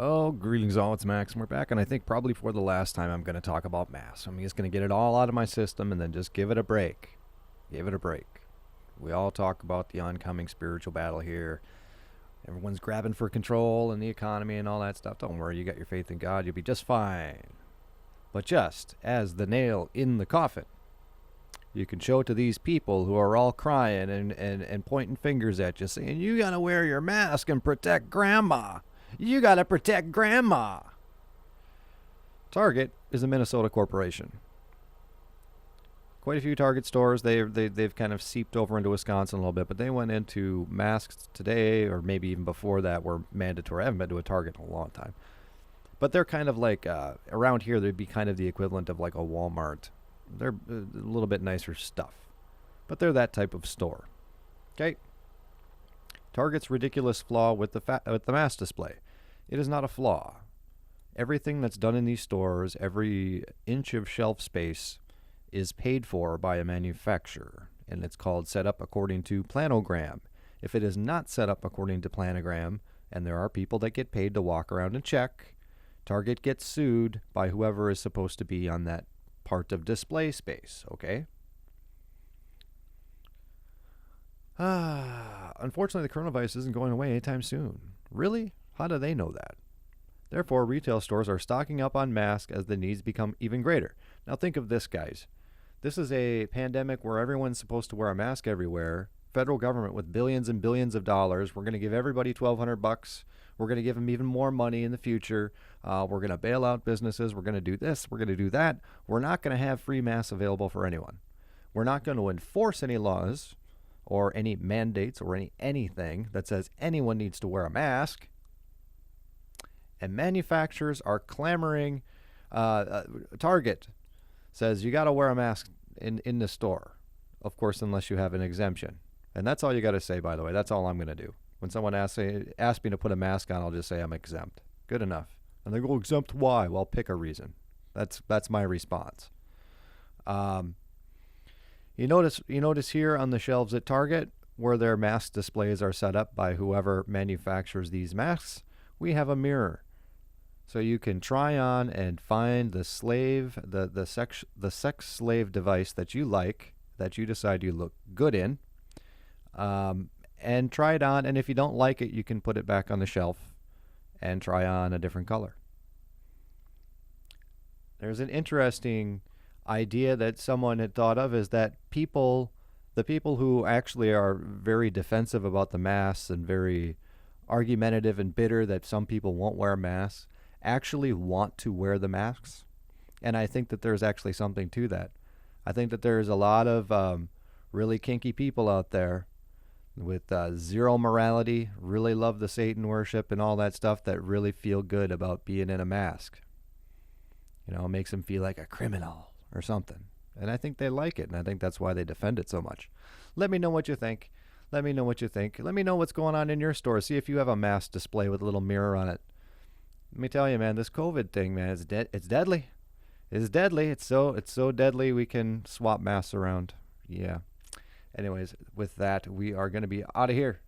Oh, greetings all, it's Max, and we're back, and I think probably for the last time I'm going to talk about masks. I'm just going to get it all out of my system and then just give it a break. Give it a break. We all talk about the oncoming spiritual battle here. Everyone's grabbing for control and the economy and all that stuff. Don't worry, you got your faith in God, you'll be just fine. But just as the nail in the coffin, you can show it to these people who are all crying and pointing fingers at you, saying, you got to wear your mask and protect Grandma. You got to protect Grandma. Target is a Minnesota corporation. Quite a few Target stores, they've kind of seeped over into Wisconsin a little bit, but they went into masks today, or maybe even before that, were mandatory. I haven't been to a Target in a long time. But they're kind of like, around here, they'd be kind of the equivalent of like a Walmart. They're a little bit nicer stuff. But they're that type of store. Okay? Target's ridiculous flaw with the mask display. It is not a flaw. Everything that's done in these stores, every inch of shelf space, is paid for by a manufacturer, and it's called set up according to planogram. If it is not set up according to planogram, and there are people that get paid to walk around and check, Target gets sued by whoever is supposed to be on that part of display space, okay? Unfortunately, the coronavirus isn't going away anytime soon. Really? How do they know that? Therefore, retail stores are stocking up on masks as the needs become even greater. Now think of this, guys. This is a pandemic where everyone's supposed to wear a mask everywhere. Federal government with billions and billions of dollars. We're going to give everybody $1,200. We're going to give them even more money in the future. We're going to bail out businesses. We're going to do this. We're going to do that. We're not going to have free masks available for anyone. We're not going to enforce any laws or any mandates or anything that says anyone needs to wear a mask. And manufacturers are clamoring. Target says you got to wear a mask in the store. Of course, unless you have an exemption. And that's all you got to say, by the way. That's all I'm going to do. When someone asks me to put a mask on, I'll just say I'm exempt. Good enough. And they go, exempt why? Well, pick a reason. That's my response. You notice here on the shelves at Target where their mask displays are set up by whoever manufactures these masks, we have a mirror. So you can try on and find the sex slave device that you like, that you decide you look good in, and try it on. And if you don't like it, you can put it back on the shelf and try on a different color. There's an interesting idea that someone had thought of, is that the people who actually are very defensive about the masks and very argumentative and bitter that some people won't wear masks actually want to wear the masks. And I think that there's actually something to that. I think that there's a lot of really kinky people out there with zero morality, really love the Satan worship and all that stuff, that really feel good about being in a mask. You know, it makes them feel like a criminal or something. And I think they like it, and I think that's why they defend it so much. Let me know what you think. Let me know what you think. Let me know what's going on in your store. See if you have a mask display with a little mirror on it. Let me tell you, man, this COVID thing, man, it's deadly. It's deadly. It's so deadly we can swap masks around. Yeah. Anyways, with that, we are going to be out of here.